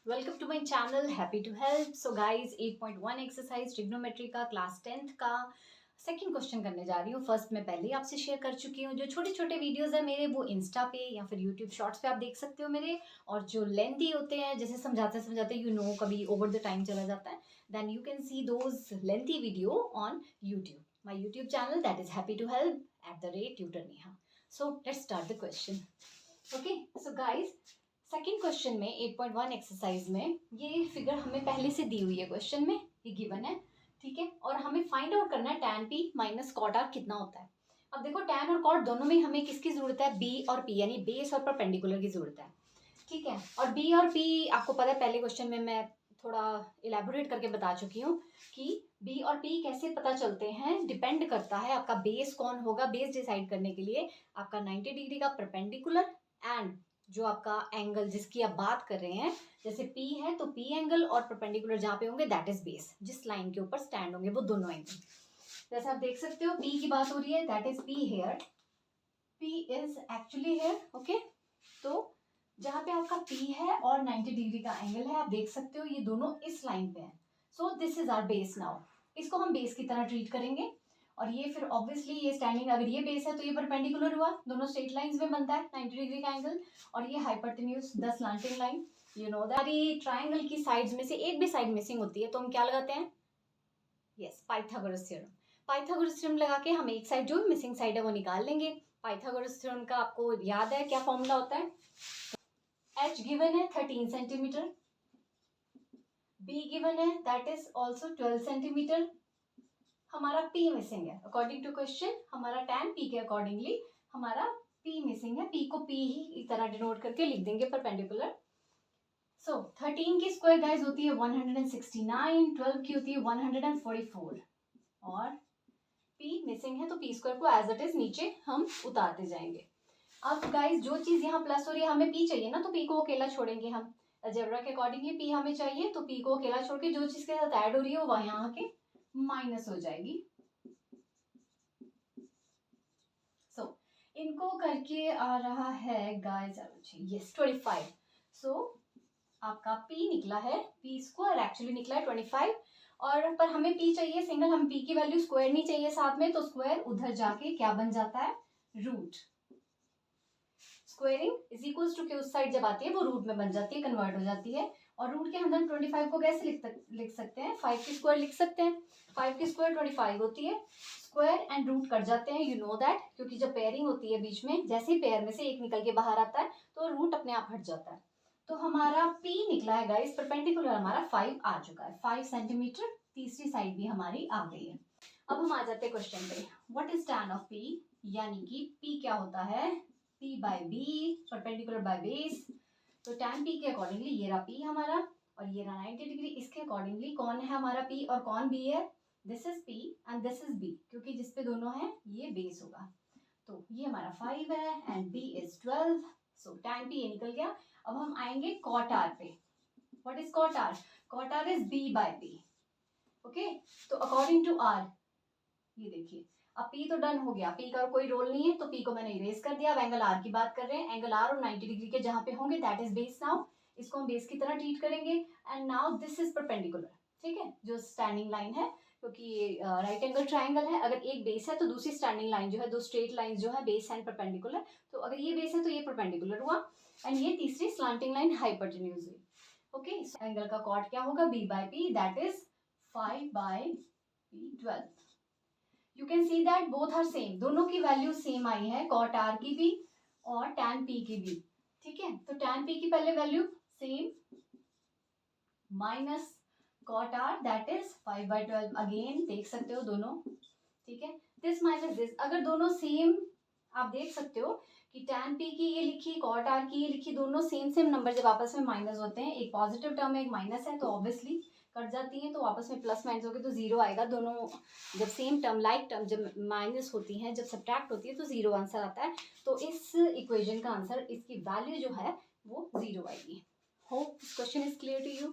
Welcome to my channel happy to help. So guys 8.1 exercise trigonometry का class 10th का second question करने जा रही हूँ। फर्स्ट मैं पहले ही आपसे शेयर कर चुकी हूँ। जो छोटे छोटे वीडियोस है मेरे वो इंस्टा पे या फिर यूट्यूब शॉर्ट्स पे आप देख सकते हो मेरे। और जो लेंथी होते हैं जैसे समझाते समझाते कभी ओवर द टाइम चला जाता है, then you can see those lengthy video on YouTube. My YouTube channel that is happy to help @tutor Neha. So let's start the question. Okay so guys second question में 8.1 exercise में ये figure हमें पहले से दी हुई है, क्वेश्चन में ये गिवन है, ठीक है। और हमें फाइंड आउट करना है tan p minus cot r कितना होता है। अब देखो tan और कॉट दोनों में हमें किसकी जरूरत है, b और p यानी बेस और परपेंडिकुलर की जरूरत है, ठीक है। और b और p आपको पता है पहले क्वेश्चन में मैं थोड़ा इलेबोरेट करके बता चुकी हूँ कि b और p कैसे पता चलते हैं। डिपेंड करता है आपका बेस कौन होगा। बेस डिसाइड करने के लिए आपका 90 डिग्री का परपेंडिकुलर एंड जो आपका एंगल जिसकी आप बात कर रहे हैं, जैसे P है तो P एंगल और परपेंडिकुलर जहाँ पे होंगे दैट इज बेस। जिस लाइन के ऊपर स्टैंड होंगे वो दोनों एंगल, जैसे आप देख सकते हो P की बात हो रही है, that is P here, P is actually here, okay. तो जहाँ पे आपका P है और 90 डिग्री का एंगल है, आप देख सकते हो ये दोनों इस लाइन पे है। So this is our base now. इसको हम बेस की तरह ट्रीट करेंगे। और ये फिर ऑब्वियसली ये स्टैंडिंग, अगर ये बेस है तो ये परपेंडिकुलर हुआ, दोनों स्ट्रेट लाइंस में बनता है 90 डिग्री का एंगल। और ये hypotenuse 10 slanting line, you know that. हमारी ट्राइंगल की साइड्स में से एक भी साइड मिसिंग होती है तो हम क्या लगाते हैं, yes Pythagoras theorem. Pythagoras theorem लगा के हम एक साइड जो मिसिंग साइड है वो निकाल लेंगे। पाइथागोरस थ्योरम का आपको याद है क्या फॉर्मूला होता है, h गिवन है 13 सेंटीमीटर, b गिवन है दैट इज ऑल्सो 12 सेंटीमीटर, हमारा P मिसिंग है। अकॉर्डिंग टू क्वेश्चन हमारा tan P के अकॉर्डिंगली हमारा P मिसिंग है। P को P ही इस तरह डिनोट करके लिख देंगे परपेंडिकुलर। सो 13 की स्क्वायर गाइस होती है 169, 12 की होती है 144 और P मिसिंग है तो P स्क्वायर को एज इट इज नीचे हम उतारते जाएंगे। अब गाइस जो चीज यहाँ प्लस हो रही है हमें P चाहिए ना, तो P को अकेला छोड़ेंगे हम। अलजेब्रा के अकॉर्डिंगली P हमें चाहिए तो P को अकेला छोड़ के जो चीज के साथ ऐड हो रही है वो यहाँ के माइनस हो जाएगी। इनको करके आ रहा है गाइस यस 25। सो आपका P निकला है, P स्क्वायर एक्चुअली निकला है 25। और पर हमें P चाहिए सिंगल, हम P की वैल्यू स्क्वायर नहीं चाहिए साथ में, तो स्क्वायर उधर जाके क्या बन जाता है, root. Squaring is equals to के उस साइड जब आती है वो रूट में बन जाती है, कन्वर्ट हो जाती है। और रूट के अंदर 25 को कैसे लिख सकते हैं, 5 की स्क्वायर लिख सकते हैं। 5 की स्क्वायर 25 होती है। स्क्वायर एंड रूट कट जाते हैं, यू नो दैट, क्योंकि जब पेयरिंग होती है बीच में, जैसे ही पेयर में से एक निकल के बाहर आता है तो रूट अपने आप हट जाता है। तो हमारा P निकला है गाइस, परपेंडिकुलर हमारा 5 आ चुका है, 5 सेंटीमीटर। तीसरी साइड भी हमारी आ गई है। अब हम आ जाते हैं क्वेश्चन पे, what is tan of P, यानी कि P क्या होता है, P by B perpendicular by base. तो tan P के अकॉर्डिंगली ये रहा P हमारा और ये रहा 90 डिग्री। इसके अकॉर्डिंगली कौन है हमारा P और कौन B है, this is P and this is B, क्योंकि जिसपे दोनों है ये बेस होगा। तो ये हमारा 5 है and B is 12। So tan P ये निकल गया। अब हम आएंगे cot R पे। What is cot R, cot R is B by B, okay. तो अकॉर्डिंग टू R ये देखिए, अब P तो डन हो गया, P का कोई रोल नहीं है तो P को मैंने इरेज कर दिया। अब एंगल R की बात कर रहे हैं, एंगल R और 90 डिग्री के जहां पे होंगे दैट इज बेस। नाउ इसको हम बेस की तरह ट्रीट करेंगे and now this is perpendicular, ठीक है, जो स्टैंडिंग लाइन है, क्योंकि ये राइट एंगल ट्राइंगल है। अगर एक बेस है तो दूसरी स्टैंडिंग लाइन जो है, दो स्ट्रेट लाइन जो है बेस एंड परपेंडिकुलर, तो अगर ये बेस है तो ये परपेंडिकुलर हुआ एंड ये तीसरी स्लांटिंग लाइन हाइपोटेन्यूज हुई, ओके। एंगल का कॉट क्या होगा, B by P that is 5 by P 12। You can see that both are same, दोनों की वैल्यू सेम आई है, कॉट आर की भी और tan P की भी, ठीक है। तो tan P की पहले value same minus cot R that is 5 by 12, again देख सकते हो दोनों, ठीक है। दिस माइनस दिस, अगर दोनों सेम, आप देख सकते हो कि tan P की ये लिखी, कॉट आर की ये लिखी, दोनों सेम सेम नंबर जब आपस में माइनस होते हैं, एक पॉजिटिव टर्म है एक माइनस है, तो ऑब्वियसली कट जाती हैं, तो आपस में प्लस माइनस होगी तो जीरो आएगा। दोनों जब सेम टर्म लाइक टर्म जब माइनस होती हैं, जब सब्ट्रैक्ट होती है तो जीरो आंसर आता है। तो इस इक्वेशन का आंसर, इसकी वैल्यू जो है वो जीरो आएगी। Hope this question is clear to you.